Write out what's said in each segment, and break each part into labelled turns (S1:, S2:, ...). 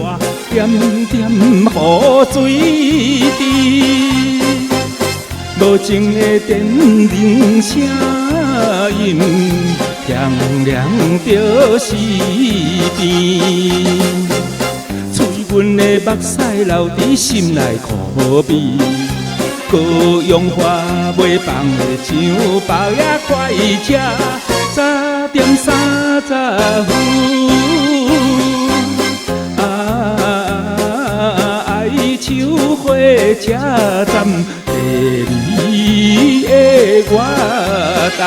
S1: 花，点点雨水滴。无情的电铃声音，凉凉着死边。催阮的目屎流伫心内苦味。高阳花袂放的上白也快车，3点30分。爱秋火车站，第你的我台。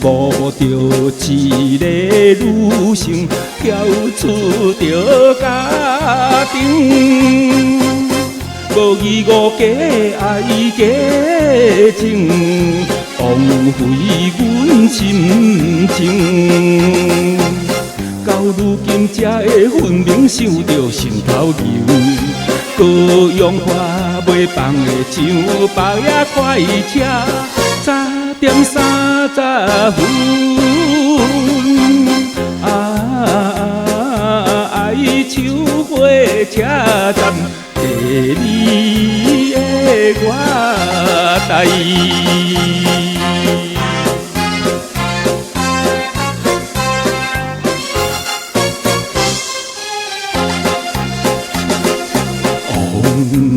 S1: 无着一个女性跳出着家庭，无义无假爱假情，枉费阮心情。到如今才会分明想着心头牛，高阳花袂放的上白也快车，3点30分。爱秋火车站，第你的我台。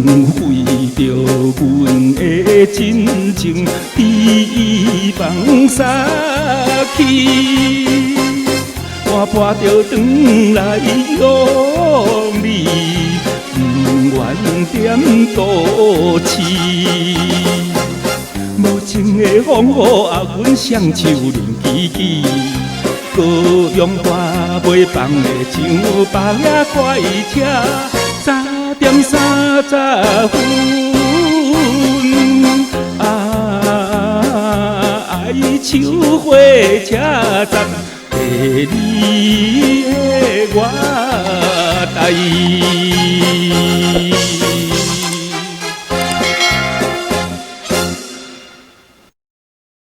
S1: 浪费着阮的真情，被放撒去，我破着转来用你，不愿点多痴。无情的风雨压阮双手忍支支，高阳花袂放的上白也快车，3点30分。爱秋火车站，第你的我台。